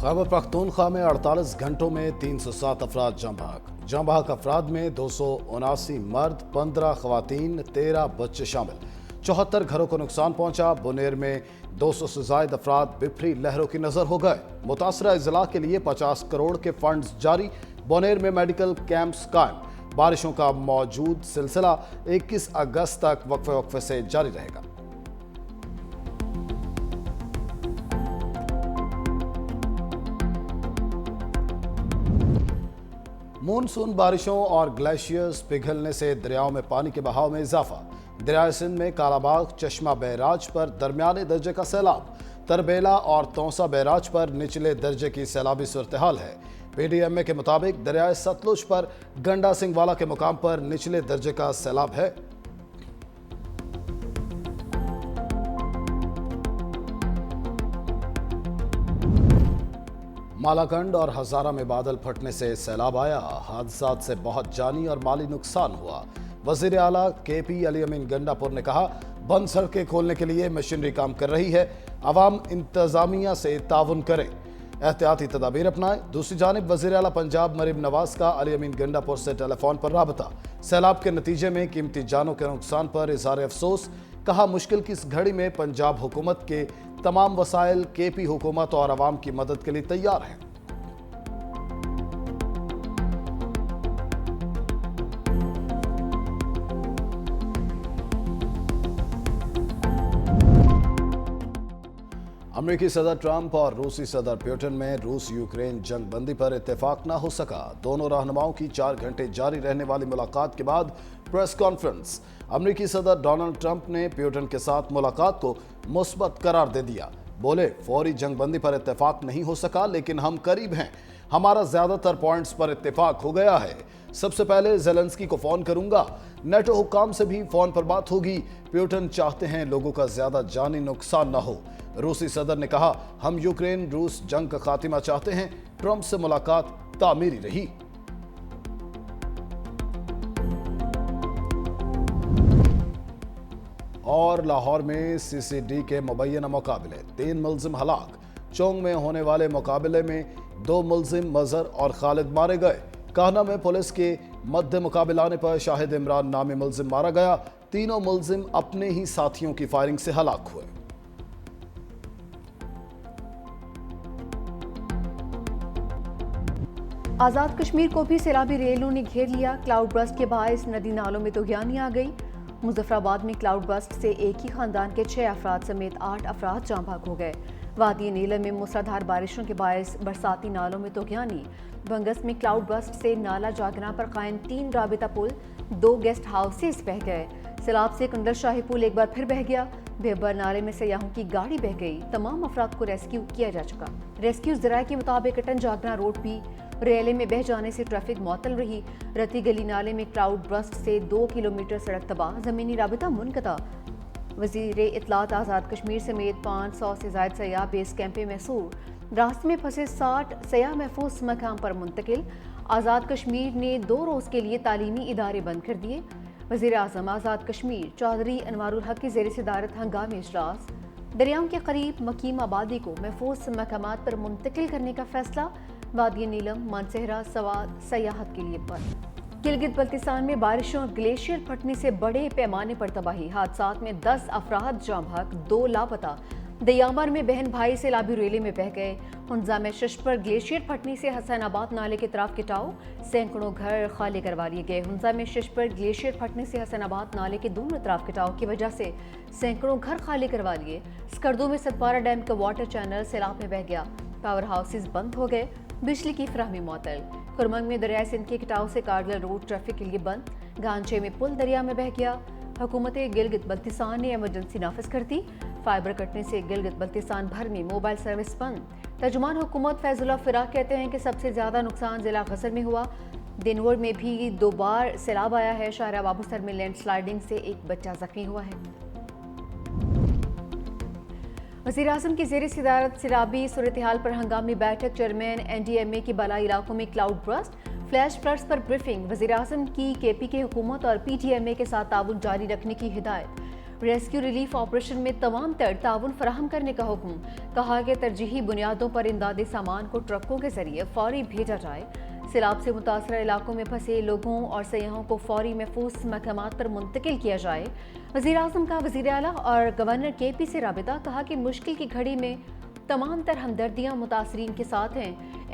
खैबर पख्तूनख्वा में 48 घंटों में 307 अफराद जाँ बहक अफराद में 279 मर्द, 15 खवातीन, 13 बच्चे शामिल। 74 घरों को नुकसान पहुंचा। बुनेर में 200 से जायद अफराद बिफरी लहरों की नजर हो गए। मुतासरा इजला के लिए 50 करोड़ के फंड्स जारी। बुनेर में मेडिकल कैंप्स कायम। बारिशों का मौजूद सिलसिला 21 अगस्त तक वक्फे से जारी रहेगा। मानसून बारिशों और ग्लेशियर्स पिघलने से दरियाओं में पानी के बहाव में इजाफा। दरिया सिंध में कालाबाग चश्मा बैराज पर दरमियाने दर्जे का सैलाब। तरबेला और तौसा बैराज पर निचले दर्जे की सैलाबी सूरत-ए-हाल है। PDMA के मुताबिक दरिया सतलुज पर गंडा सिंह वाला के मुकाम पर निचले दर्जे का सैलाब है। मालाकंड और हजारा में बादल फटने से सैलाब आया। हादसात से बहुत जानी और माली नुकसान हुआ। वजीर आला KP अली अमीन गंडापुर ने कहा, बंद सड़कें खोलने के लिए मशीनरी काम कर रही है। अवाम इंतजामिया से ताउन करें, एहतियाती तदाबीर अपनाएं। दूसरी जानिब वजीर आला पंजाब मरीम नवाज का अली अमीन गंडापुर से टेलीफोन पर राबता। सैलाब के नतीजे में कीमती जानों के नुकसान पर इजहार अफसोस। कहा, मुश्किल की इस घड़ी में पंजाब हुकूमत के तमाम वसाइल KP हुकूमत और अवाम की मदद के लिए तैयार हैं। अमेरिकी सदर ट्रंप और रूसी सदर पुतिन में रूस यूक्रेन जंग बंदी पर इत्तेफाक न हो सका। दोनों रहनुमाओं की 4 घंटे जारी रहने वाली मुलाकात के बाद प्रेस कॉन्फ्रेंस। अमेरिकी सदर डोनाल्ड ट्रंप ने पुतिन के साथ मुलाकात को मुस्बत करार दे दिया। बोले, फौरी जंग बंदी पर इत्तेफाक नहीं हो सका, लेकिन हम करीब हैं। हमारा ज्यादातर पॉइंट्स पर इत्तेफाक हो गया है। सबसे पहले ज़ेलेंस्की को फोन करूंगा। नेटो हुक्काम से भी फोन पर बात होगी। पुतिन चाहते हैं लोगों का ज्यादा जानी नुकसान न हो। रूसी सदर ने कहा, हम यूक्रेन रूस जंग का खात्मा चाहते हैं। ट्रंप से मुलाकात तामीरी रही। और लाहौर में CCD के मुबैना मुकाबले, 3 मुल्जिम हलाक। चोंग में होने वाले मुकाबले में 2 मुल्जिम मजहर और खालिद मारे गए। कान्हा में पुलिस के मध्य मुकाबले आने पर शाहिद इमरान नामी मुल्जिम मारा गया। तीनों मुल्जिम अपने ही साथियों की फायरिंग से हलाक हुए। आज़ाद कश्मीर को भी सैलाबी रेलों ने घेर लिया। क्लाउड बर्स्ट के बायस नदी नालों में तूफ़ानी आ गई। मुजफ्फराबाद में क्लाउड बर्स्ट से एक ही खानदान के 6 अफराद समेत 8 अफराद जाँ बहक हो गए। वादी नीलम में मूसलाधार बारिशों के बायस बरसाती नालों में तूफ़ानी। बंगस में क्लाउड बर्स्ट से नाला जागना पर कायम 3 राबिता पुल, 2 गेस्ट हाउसेस बह गए। सैलाब से कंडल शाही पुल एक बार फिर बह गया। बेबर नाले में सयाहों की गाड़ी बह गई। तमाम अफराद को रेस्क्यू किया जा चुका। रेस्क्यू ज़राए के मुताबिक अटन जागना रोड भी रेले में बह जाने से ट्रैफिक मुअत्तल रही। रती गली नाले में क्लाउड बर्स्ट से 2 किलोमीटर सड़क तबाह, ज़मीनी राबिता मुनक़ता। वज़ीर इत्तलात आज़ाद कश्मीर समेत 500 से ज़ायद सयाह बेस कैंप में मैसूर। रास्ते में फंसे 60 सयाह महफूज मकाम पर मुंतकिल। आज़ाद कश्मीर ने 2 रोज़ के लिए तालीमी इदारे बंद कर दिए। वज़ीर आज़म आज़ाद कश्मीर चौधरी अनवारुल हक की ज़ेर सदारत हंगामी इजलास। दरियाओं के करीब मकीम आबादी को महफूज मकामात पर मुंतकिल करने का फैसला। वादी नीलम, मानसहरा, सवाद सयाहत के लिए बंद। गिलगित बल्तिस्तान में बारिशों और ग्लेशियर फटने से बड़े पैमाने पर तबाही। हादसात में 10 अफराद जाँ बहक, 2 लापता। दयामर में बहन भाई सैलाबी रेले में बह गए। हुंजा में शश पर ग्लेशियर फटने से हसनाबाद नाले के तरफ गिटाव, सैकड़ों घर खाली करवा लिए गए। हुंजा में शश पर ग्लेशियर फटने से हसनाबाद नाले के दोनों तरफ गिटाव की वजह से सैकड़ों घर खाली करवा लिए। स्कर्दू में सतपारा डैम का वाटर चैनल सैलाब में बह गया। पावर हाउसेज बंद हो गए। बिजली की फराहमी मुअत्तल। कुरमंग में दरिया सिंध के कटाव से कारगिल रोड ट्रैफिक के लिए बंद। गांचे में पुल दरिया में बह गया। हुकूमत गिलगित बल्तिस्तान ने इमरजेंसी नाफिज कर दी। फाइबर कटने से गिलगित बल्तिस्तान भर में मोबाइल सर्विस बंद। तर्जुमान हुकूमत फैजुल्लाह फिराक कहते हैं कि सबसे ज्यादा नुकसान जिला गसर में हुआ। दिनवर में भी 2 बार सैलाब आया है। शाहरा बाबूसर में लैंडस्लाइडिंग से एक बच्चा जख्मी हुआ है। वज़ीर आज़म की ज़ेर सदारत सैलाबी सूरत-ए-हाल पर हंगामी बैठक। चेयरमैन NDMA की बलाई इलाकों में क्लाउड बर्स्ट, फ्लैश फ्लड्स पर ब्रीफिंग। वज़ीर आज़म की KP के हुकूमत और PTMA के साथ ताउन जारी रखने की हिदायत। रेस्क्यू रिलीफ ऑपरेशन में तमाम तर ताउन फराहम करने का हुक्म। कहा कि तरजीही बुनियादों पर इमदादी सामान को ट्रकों के जरिए फौरी भेजा जाए। सैलाब से मुतासरा इलाकों में फंसे लोगों और सयाहों को फौरी महफूज मकामात पर मुंतकिल किया जाए। वज़ीर-ए-आज़म का वज़ीर आला और गवर्नर KP से राबिता। कहा कि मुश्किल की घड़ी में तमाम तर हमदर्दियाँ मुतासरीन के साथ हैं।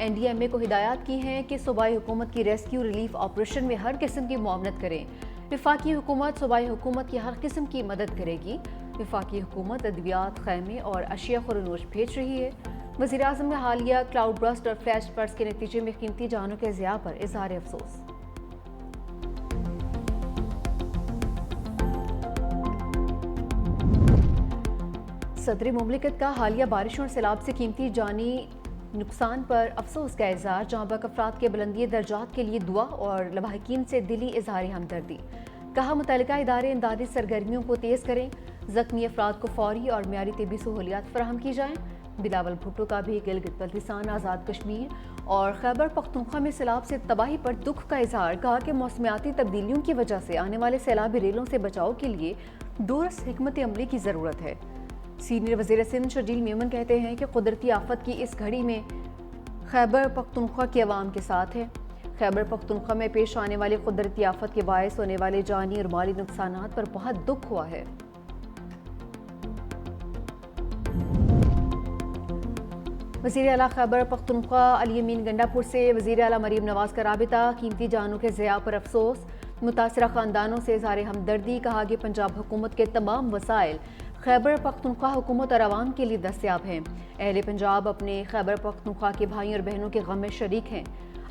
NDMA को हिदायत की हैं कि सूबाई हुकूमत की रेस्क्यू रिलीफ ऑपरेशन में हर किस्म की मुआवनत करें। वफाकी हुकूमत सूबाई हुकूमत की हर किस्म की मदद करेगी। वफाकी हुकूमत अद्वियात, खैमे और अशिया खुरनोश भेज रही है। वज़ीर-ए-आज़म ने हालिया क्लाउड बर्स्ट और फ्लैश फ्लड्स के नतीजे में कीमती जानों के ज़िया पर इज़हार अफसोस। सदर मुमलिकत का हालिया बारिशों और सैलाब से कीमती जानी नुकसान पर अफसोस का इज़हार। जहाँ बक अफराद के बुलंदी दर्जात के लिए दुआ और लवाहिकीन से दिली इज़हार हमदर्दी। कहा मुतल्लिका इदारे इमदादी सरगर्मियों को तेज़ करें। ज़ख्मी अफराद को फौरी और मियारी तिबी सहूलियात फराहम की जाएँ। बिलावल भुट्टो का भी गिलगित बल्तिस्तान, आज़ाद कश्मीर और खैबर पख्तूनख्वा में सैलाब से तबाही पर दुख का इज़हार। कहा कि मौसमियाती तब्दीलियों की वजह से आने वाले सैलाबी रेलों से बचाव के लिए दुरुस्त हिकमत अमली की ज़रूरत है। सीनियर वज़ीर सिंध शर्जील मेमन कहते हैं कि कुदरती आफत की इस घड़ी में खैबर पख्तूनख्वा की आवाम के साथ है। खैबर पख्तूनख्वा में पेश आने वाली कुदरती आफत के बायस होने वाले जानी और माली नुकसानात पर बहुत दुख हुआ है। वज़ीर आला खैबर पख्तूनख्वा अली अमीन गंडापुर से वज़ीर आला मरीम नवाज का राबिता। कीमती जानों के ज़िया पर अफसोस। मुतासरा ख़ानदानों से इज़हार हमदर्दी। कहा कि पंजाब हुकूमत के तमाम वसाइल खैबर पख्तूनख्वा हुकूमत और आवाम के लिए दस्तयाब हैं। अहले पंजाब अपने खैबर पख्तूनख्वा के भाई और बहनों के गम में शरीक हैं।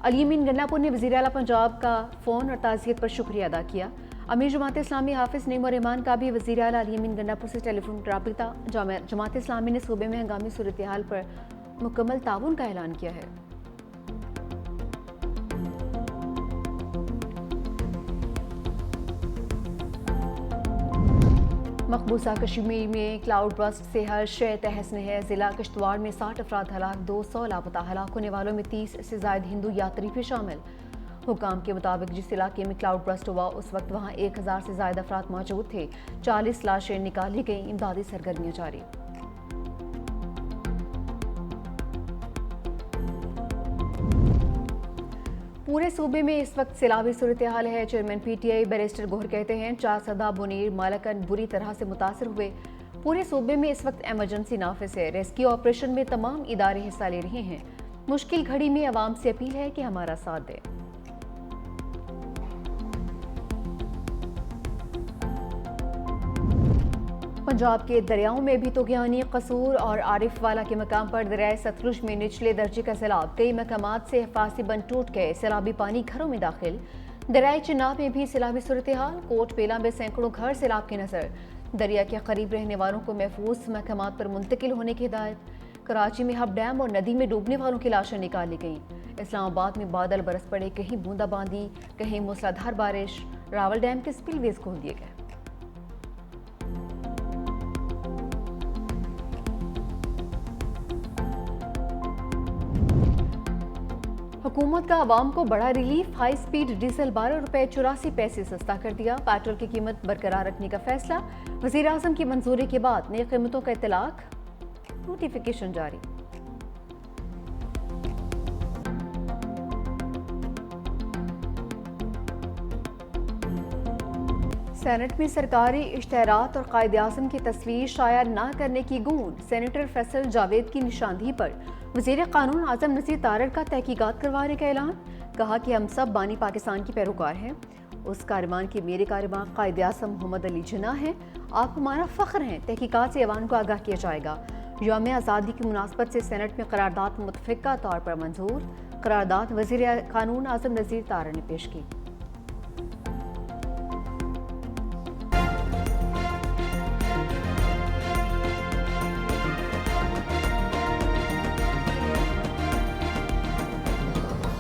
अली अमीन गंडापुर ने वज़ीर आला पंजाब का फ़ोन और ताज़ियत पर शुक्रिया अदा किया। अमीर जमात इस्लामी हाफिज़ नईम और रहमान का भी वज़ीर आला अली अमीन गंडापुर से टेलीफोन राबिता। जमात इस्लामी ने सूबे में हंगामी सूरत हाल पर मुकम्मल ताउन का ऐलान किया है। मकबूजा कश्मीर में क्लाउड बर्स्ट से हर शय तहस नहस। ज़िला किश्तवाड़ में 60 अफराद हलाक, 200 लापता। हलाक होने वालों में 30 से ज़ायद हिंदू यात्री भी शामिल। हुकाम के मुताबिक जिस इलाके में क्लाउड बर्स्ट हुआ उस वक्त वहाँ 1000 से ज़ायद अफराद मौजूद थे। 40 लाशें निकाली गईं। इमदादी सरगर्मियाँ जारी। पूरे सूबे में इस वक्त सैलाबी सूरत हाल है। चेयरमैन PTI बैरिस्टर गोहर कहते हैं चारसदा, बुनीर, मालकन बुरी तरह से मुतासर हुए। पूरे सूबे में इस वक्त एमरजेंसी नाफिज है। रेस्क्यू ऑपरेशन में तमाम इदारे हिस्सा ले रहे हैं। मुश्किल घड़ी में आवाम से अपील है कि हमारा साथ दें। पंजाब के दरियाओं में भी तुग़यानी। कसूर और आरिफ वाला के मकाम पर दरियाए सतलुज में निचले दर्जे का सैलाब। कई मकामात से हिफाज़ती बंद टूट गए। सैलाबी पानी घरों में दाखिल। दरियाए चिनाब में भी सैलाबी सूरत हाल। कोट बेला में सैकड़ों घर सैलाब की नज़र। दरिया के करीब रहने वालों को महफूज मकामात पर मुंतकिल होने की हिदायत। कराची में हब डैम और नदी में डूबने वालों की लाशें निकाली गईं। इस्लामाबाद में बादल बरस पड़े, कहीं बूंदाबांदी, कहीं मूसलाधार बारिश। रावल डैम के स्पिलवेज खोल दिए गए। हुकूमत का आवाम को बड़ा रिलीफ। हाई स्पीड डीजल 12 रुपये 84 पैसे सस्ता कर दिया। पेट्रोल की कीमत बरकरार रखने का फैसला। वज़ीर आज़म की मंजूरी के बाद नई कीमतों का इतलाक। नोटिफिकेशन जारी। सेनेट में सरकारी इश्तेहारात और कायदे आज़म की तस्वीर शाया न करने की गूंज। सेनेटर फैसल जावेद की निशानदही पर वज़ीर क़ानून आज़म नज़ीर तारड़ का तहकीकात करवाने का ऐलान। कहा कि हम सब बानी पाकिस्तान की पैरोकार हैं। उस कारवान के मेरे कारवान कायदे आज़म मोहम्मद अली जिन्ना हैं। आप हमारा फ़ख्र हैं। तहकीकात से ऐवान को आगाह किया जाएगा। यौम आज़ादी की मुनासबत से सेनेट में करारदाद मुतफ़िक़ा तौर पर मंजूर। करारदाद वज़ीर क़ानून आज़म नज़ीर तारड़ ने पेश की।